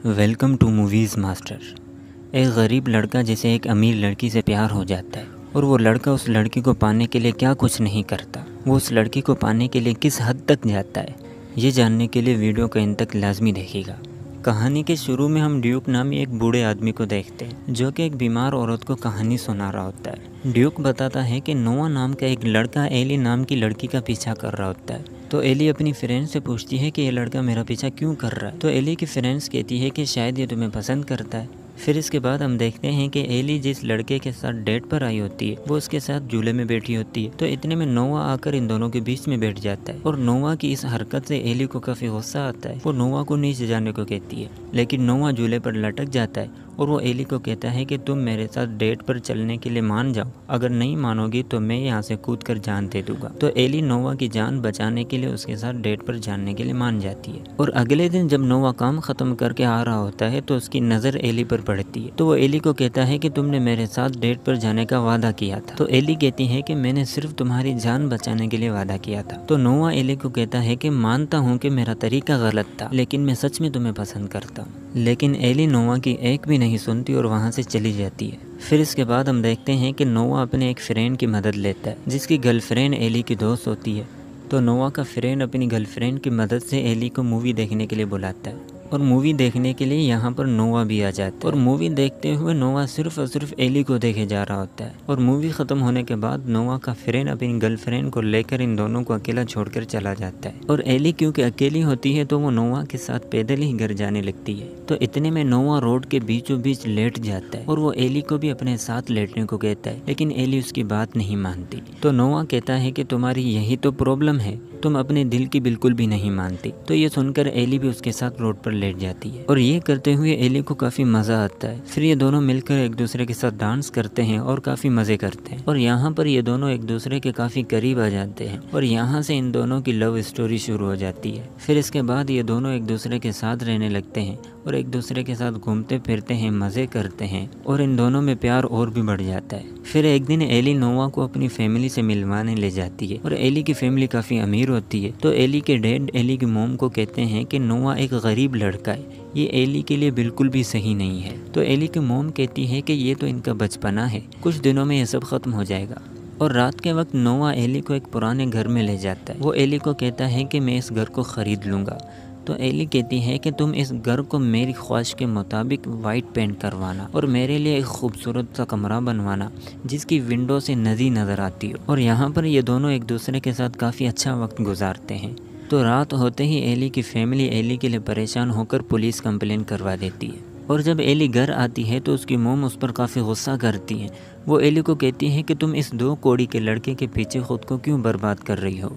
Welcome to movies master. एक गरीब लड़का जिसे एक अमीर लड़की से प्यार हो जाता है और वो लड़का उस लड़की को पाने के लिए क्या कुछ नहीं करता, वो उस लड़की को पाने के लिए किस हद तक जाता है, ये जानने के लिए वीडियो को इन तक लाजमी देखिएगा। कहानी के शुरू में हम ड्यूक नामी एक बूढ़े आदमी को देखते हैं जो कि एक बीमार औरत को कहानी सुना रहा होता है। ड्यूक बताता है कि नोआ नाम का एक लड़का एली नाम की लड़की का पीछा कर रहा होता है। तो एली अपनी फ्रेंड से पूछती है कि ये लड़का मेरा पीछा क्यों कर रहा है। तो एली की फ्रेंड्स कहती है कि शायद ये तुम्हें पसंद करता है। फिर इसके बाद हम देखते हैं कि एली जिस लड़के के साथ डेट पर आई होती है वो उसके साथ झूले में बैठी होती है। तो इतने में नोआ आकर इन दोनों के बीच में बैठ जाता है और नोआ की इस हरकत से एली को काफ़ी गुस्सा आता है। वो नोआ को नीचे जाने को कहती है, लेकिन नोआ झूले पर लटक जाता है और वो एली को कहता है कि तुम मेरे साथ डेट पर चलने के लिए मान जाओ, अगर नहीं मानोगी तो मैं यहाँ से कूद कर जान दे दूंगा। तो एली नोआ की जान बचाने के लिए उसके साथ डेट पर जाने के लिए मान जाती है। और अगले दिन जब नोआ काम ख़त्म करके आ रहा होता है तो उसकी नज़र एली पर पड़ती है। तो वो एली को कहता है कि तुमने मेरे साथ डेट पर जाने का वादा किया था। तो एली कहती है कि मैंने सिर्फ तुम्हारी जान बचाने के लिए वादा किया था। तो नोआ एली को कहता है कि मानता हूँ कि मेरा तरीका गलत था, लेकिन मैं सच में तुम्हें पसंद करता हूँ। लेकिन एली नोआ की एक भी नहीं सुनती और वहाँ से चली जाती है। फिर इसके बाद हम देखते हैं कि नोआ अपने एक फ्रेंड की मदद लेता है जिसकी गर्लफ्रेंड एली की दोस्त होती है। तो नोआ का फ्रेंड अपनी गर्लफ्रेंड की मदद से एली को मूवी देखने के लिए बुलाता है और मूवी देखने के लिए यहाँ पर नोआ भी आ जाता है। और मूवी देखते हुए नोआ सिर्फ और सिर्फ एली को देखे जा रहा होता है। और मूवी ख़त्म होने के बाद नोआ का फ्रेंड अपनी गर्लफ्रेंड को लेकर इन दोनों को अकेला छोड़कर चला जाता है। और एली क्योंकि अकेली होती है तो वो नोआ के साथ पैदल ही घर जाने लगती है। तो इतने में नोआ रोड के बीचों बीच लेट जाता है और वो एली को भी अपने साथ लेटने को कहता है, लेकिन एली उसकी बात नहीं मानती। तो नोआ कहता है कि तुम्हारी यही तो प्रॉब्लम है, तुम अपने दिल की बिल्कुल भी नहीं मानती। तो ये सुनकर एली भी उसके साथ रोड पर लेट जाती है और ये करते हुए एली को काफ़ी मज़ा आता है। फिर ये दोनों मिलकर एक दूसरे के साथ डांस करते हैं और काफ़ी मज़े करते हैं। और यहाँ पर ये दोनों एक दूसरे के काफ़ी करीब आ जाते हैं और यहाँ से इन दोनों की लव स्टोरी शुरू हो जाती है। फिर इसके बाद ये दोनों एक दूसरे के साथ रहने लगते हैं और एक दूसरे के साथ घूमते फिरते हैं, मज़े करते हैं और इन दोनों में प्यार और भी बढ़ जाता है। फिर एक दिन एली नोआ को अपनी फैमिली से मिलवाने ले जाती है और एली की फैमिली काफ़ी अमीर होती है। तो एली के डैड एली की मोम को कहते हैं कि नोआ एक गरीब लड़का है, ये एली के लिए बिल्कुल भी सही नहीं है। तो एली की मोम कहती है कि ये तो इनका बचपना है, कुछ दिनों में ये सब ख़त्म हो जाएगा। और रात के वक्त नोआ एली को एक पुराने घर में ले जाता है। वो एली को कहता है कि मैं इस घर को ख़रीद लूँगा। तो एली कहती है कि तुम इस घर को मेरी ख्वाहिश के मुताबिक वाइट पेंट करवाना और मेरे लिए एक खूबसूरत सा कमरा बनवाना जिसकी विंडो से नदी नज़र आती हो। और यहाँ पर ये दोनों एक दूसरे के साथ काफ़ी अच्छा वक्त गुजारते हैं। तो रात होते ही एली की फैमिली एली के लिए परेशान होकर पुलिस कंप्लेन करवा देती है। और जब एली घर आती है तो उसकी मोम उस पर काफ़ी गुस्सा करती है। वो एली को कहती है कि तुम इस 2 कौड़ी के लड़के के पीछे खुद को क्यों बर्बाद कर रही हो,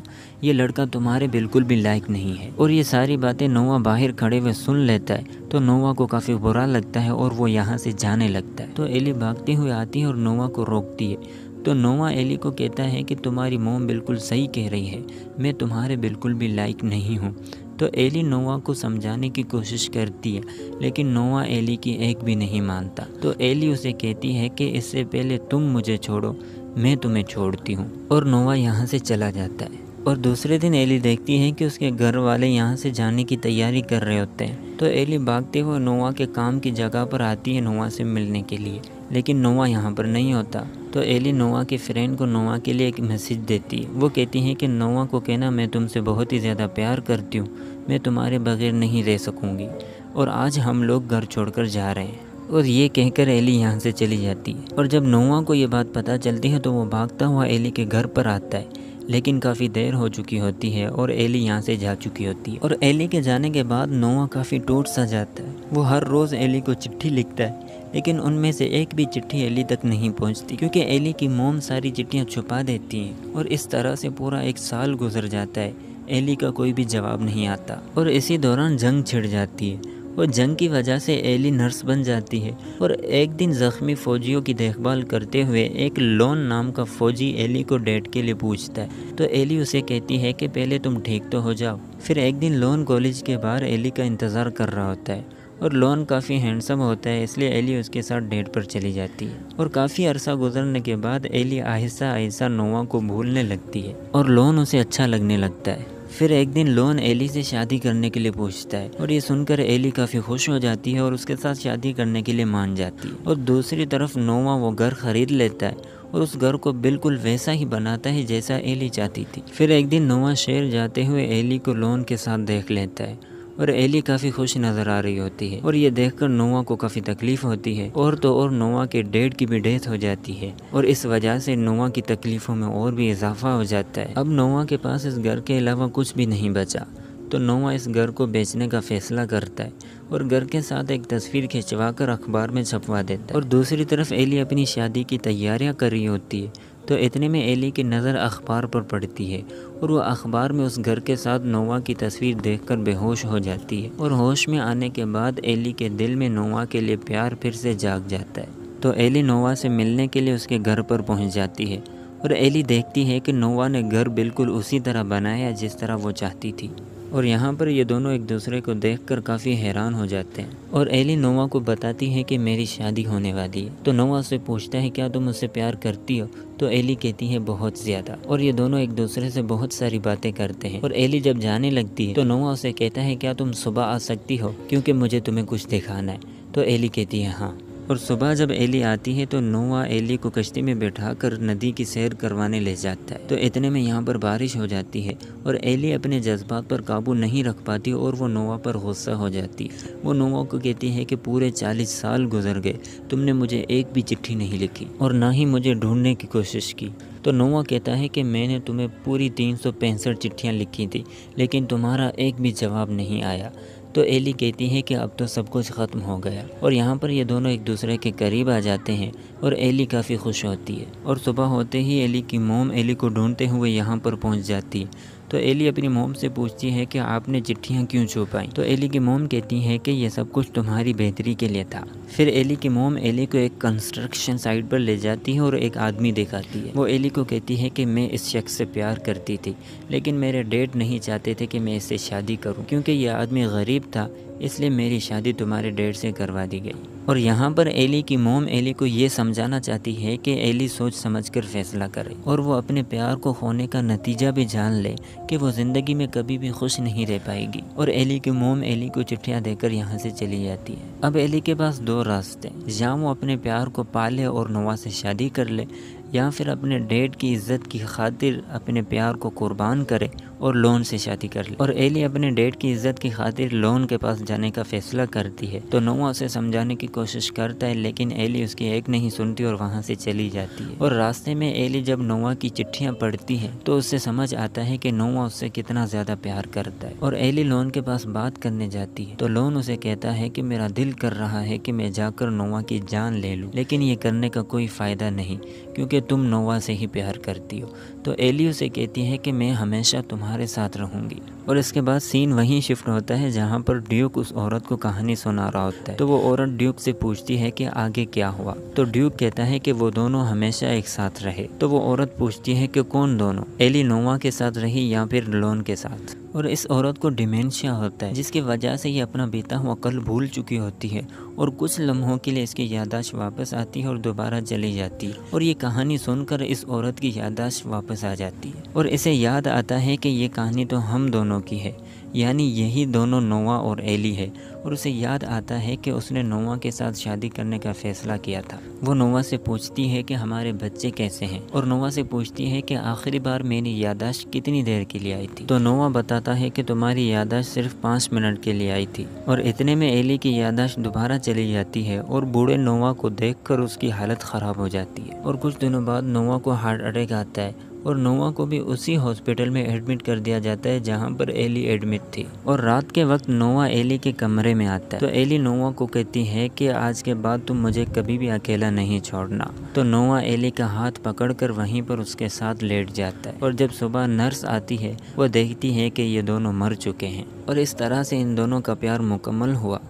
ये लड़का तुम्हारे बिल्कुल भी लायक नहीं है। और ये सारी बातें नोआ बाहर खड़े हुए सुन लेता है। तो नोआ को काफ़ी बुरा लगता है और वो यहाँ से जाने लगता है। तो एली भागते हुए आती है और नोआ को रोकती है। तो नोआ एली को कहता है कि तुम्हारी मोम बिल्कुल सही कह रही है, मैं तुम्हारे बिल्कुल भी लायक नहीं हूँ। तो एली नोआ को समझाने की कोशिश करती है, लेकिन नोआ एली की एक भी नहीं मानता। तो एली उसे कहती है कि इससे पहले तुम मुझे छोड़ो, मैं तुम्हें छोड़ती हूँ। और नोआ यहाँ से चला जाता है। और दूसरे दिन एली देखती है कि उसके घर वाले यहाँ से जाने की तैयारी कर रहे होते हैं। तो एली भागते हुए नोआ के काम की जगह पर आती है नोआ से मिलने के लिए, लेकिन नोआ यहाँ पर नहीं होता। तो एली नोआ के फ्रेंड को नोआ के लिए एक मैसेज देती है। वो कहती है कि नोआ को कहना मैं तुमसे बहुत ही ज़्यादा प्यार करती हूँ, मैं तुम्हारे बगैर नहीं रह सकूँगी और आज हम लोग घर छोड़कर जा रहे हैं। और ये कहकर एली यहाँ से चली जाती है। और जब नोआ को ये बात पता चलती है तो वो भागता हुआ एली के घर पर आता है, लेकिन काफ़ी देर हो चुकी होती है और एली यहाँ से जा चुकी होती है। और एली के जाने के बाद नोआ काफ़ी टूट सा जाता है। वो हर रोज़ एली को चिट्ठी लिखता है, लेकिन उनमें से एक भी चिट्ठी एली तक नहीं पहुंचती क्योंकि एली की मोम सारी चिट्ठियां छुपा देती हैं। और इस तरह से पूरा 1 साल गुजर जाता है, एली का कोई भी जवाब नहीं आता। और इसी दौरान जंग छिड़ जाती है और जंग की वजह से एली नर्स बन जाती है। और एक दिन ज़ख्मी फ़ौजियों की देखभाल करते हुए एक लोन नाम का फ़ौजी एली को डेट के लिए पूछता है। तो एली उसे कहती है कि पहले तुम ठीक तो हो जाओ। फिर एक दिन लोन कॉलेज के बाहर एली का इंतज़ार कर रहा होता है और लोन काफ़ी हैंडसम होता है, इसलिए एली उसके साथ डेट पर चली जाती है। और काफ़ी अरसा गुजरने के बाद एली आहिस्ता आहिस्ता नोआ को भूलने लगती है और लोन उसे अच्छा लगने लगता है। फिर एक दिन लोन एली से शादी करने के लिए पूछता है और ये सुनकर एली काफ़ी खुश हो जाती है और उसके साथ शादी करने के लिए मान जाती है। और दूसरी तरफ नोवा वो घर खरीद लेता है और उस घर को बिल्कुल वैसा ही बनाता है जैसा एली चाहती थी। फिर एक दिन नोवा शहर जाते हुए एली को लोन के साथ देख लेता है और एली काफ़ी खुश नज़र आ रही होती है और ये देखकर नोवा को काफ़ी तकलीफ़ होती है। और तो और नोवा के डैड की भी डेथ हो जाती है और इस वजह से नोवा की तकलीफ़ों में और भी इजाफा हो जाता है। अब नोवा के पास इस घर के अलावा कुछ भी नहीं बचा, तो नोवा इस घर को बेचने का फैसला करता है और घर के साथ एक तस्वीर खिंचवा कर अखबार में छपवा देता है। और दूसरी तरफ एली अपनी शादी की तैयारियां कर रही होती है, तो इतने में एली की नज़र अखबार पर पड़ती है और वो अखबार में उस घर के साथ नोवा की तस्वीर देखकर बेहोश हो जाती है। और होश में आने के बाद एली के दिल में नोवा के लिए प्यार फिर से जाग जाता है, तो एली नोवा से मिलने के लिए उसके घर पर पहुंच जाती है और एली देखती है कि नोवा ने घर बिल्कुल उसी तरह बनाया जिस तरह वो चाहती थी। और यहाँ पर ये दोनों एक दूसरे को देखकर काफ़ी हैरान हो जाते हैं और एली नोवा को बताती है कि मेरी शादी होने वाली है। तो नोवा से पूछता है क्या तुम मुझसे प्यार करती हो, तो एली कहती है बहुत ज़्यादा। और ये दोनों एक दूसरे से बहुत सारी बातें करते हैं और एली जब जाने लगती है तो नोवा उसे कहता है क्या तुम सुबह आ सकती हो क्योंकि मुझे तुम्हें कुछ दिखाना है। तो एली कहती है हाँ। और सुबह जब एली आती है तो नोवा एली को कश्ती में बैठाकर नदी की सैर करवाने ले जाता है। तो इतने में यहाँ पर बारिश हो जाती है और एली अपने जज्बात पर काबू नहीं रख पाती और वो नोवा पर गुस्सा हो जाती है। वो नोवा को कहती है कि पूरे 40 साल गुजर गए, तुमने मुझे एक भी चिट्ठी नहीं लिखी और ना ही मुझे ढूंढने की कोशिश की। तो नोवा कहता है कि मैंने तुम्हें पूरी 365 चिट्ठियाँ लिखी थी लेकिन तुम्हारा एक भी जवाब नहीं आया। तो एली कहती है कि अब तो सब कुछ ख़त्म हो गया। और यहाँ पर ये दोनों एक दूसरे के करीब आ जाते हैं और एली काफ़ी खुश होती है। और सुबह होते ही एली की मोम एली को ढूंढते हुए यहाँ पर पहुँच जाती है। तो एली अपनी मोम से पूछती है कि आपने चिट्ठियाँ क्यों छुपाई। तो एली की मोम कहती है कि ये सब कुछ तुम्हारी बेहतरी के लिए था। फिर एली की मोम एली को एक कंस्ट्रक्शन साइट पर ले जाती है और एक आदमी दिखाती है। वो एली को कहती है कि मैं इस शख्स से प्यार करती थी लेकिन मेरे डैड नहीं चाहते थे कि मैं इससे शादी करूं क्योंकि यह आदमी गरीब था, इसलिए मेरी शादी तुम्हारे डैड से करवा दी गई। और यहाँ पर एली की मोम एली को ये समझाना चाहती है कि एली सोच समझकर फैसला करे और वो अपने प्यार को खोने का नतीजा भी जान ले कि वो ज़िंदगी में कभी भी खुश नहीं रह पाएगी। और एली की मोम एली को चिट्ठियाँ देकर यहाँ से चली जाती है। अब एली के पास दो रास्ते, या वो अपने प्यार को पाले और नोवा से शादी कर ले या फिर अपने डैड की इज्जत की खातिर अपने प्यार को कुर्बान करे और लोन से शादी कर ले। और एली अपने डैड की इज्जत की खातिर लोन के पास जाने का फैसला करती है। तो नोवा उसे समझाने की कोशिश करता है लेकिन एली उसकी एक नहीं सुनती और वहाँ से चली जाती है। और रास्ते में एली जब नोवा की चिट्ठियाँ पढ़ती है तो उससे समझ आता है कि नोवा उससे कितना ज़्यादा प्यार करता है। और एली लोन के पास बात करने जाती है तो लोन उसे कहता है कि मेरा दिल कर रहा है कि मैं जाकर नोवा की जान ले लूँ लेकिन ये करने का कोई फ़ायदा नहीं क्योंकि तुम नोवा से ही प्यार करती हो। तो एली उसे कहती है कि मैं हमेशा तुम्हारे साथ रहूँगी। और इसके बाद सीन वहीं शिफ्ट होता है जहाँ पर ड्यूक उस औरत को कहानी सुना रहा होता है। तो वो औरत ड्यूक से पूछती है कि आगे क्या हुआ। तो ड्यूक कहता है कि वो दोनों हमेशा एक साथ रहे। तो वो औरत पूछती है कि कौन दोनों, एली नोवा के साथ रही या फिर लोन के साथ। और इस औरत को डिमेंशिया होता है जिसकी वजह से ये अपना बीता हुआ कल भूल चुकी होती है और कुछ लम्हों के लिए इसकी याददाश्त वापस आती है और दोबारा चली जाती है। और ये कहानी सुनकर इस औरत की याददाश्त वापस आ जाती है और इसे याद आता है कि ये कहानी तो हम दोनों की है, यानी यही दोनों नोवा और एली है। और उसे याद आता है कि उसने नोवा के साथ शादी करने का फैसला किया था। वो नोवा से पूछती है कि हमारे बच्चे कैसे हैं और नोवा से पूछती है कि आखिरी बार मेरी याददाश्त कितनी देर के लिए आई थी। तो नोवा बताता है कि तुम्हारी याददाश्त सिर्फ 5 मिनट के लिए आई थी। और इतने में एली की याददाश्त दोबारा चली जाती है और बूढ़े नोवा को देखकर उसकी हालत ख़राब हो जाती है। और कुछ दिनों बाद नोवा को हार्ट अटैक आता है और नोवा को भी उसी हॉस्पिटल में एडमिट कर दिया जाता है जहां पर एली एडमिट थी। और रात के वक्त नोवा एली के कमरे में आता है। तो एली नोवा को कहती है कि आज के बाद तुम मुझे कभी भी अकेला नहीं छोड़ना। तो नोवा एली का हाथ पकड़कर वहीं पर उसके साथ लेट जाता है। और जब सुबह नर्स आती है वो देखती है कि ये दोनों मर चुके हैं। और इस तरह से इन दोनों का प्यार मुकम्मल हुआ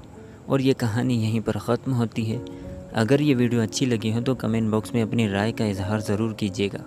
और ये कहानी यहीं पर ख़त्म होती है। अगर ये वीडियो अच्छी लगी हो तो कमेंट बॉक्स में अपनी राय का इजहार ज़रूर कीजिएगा।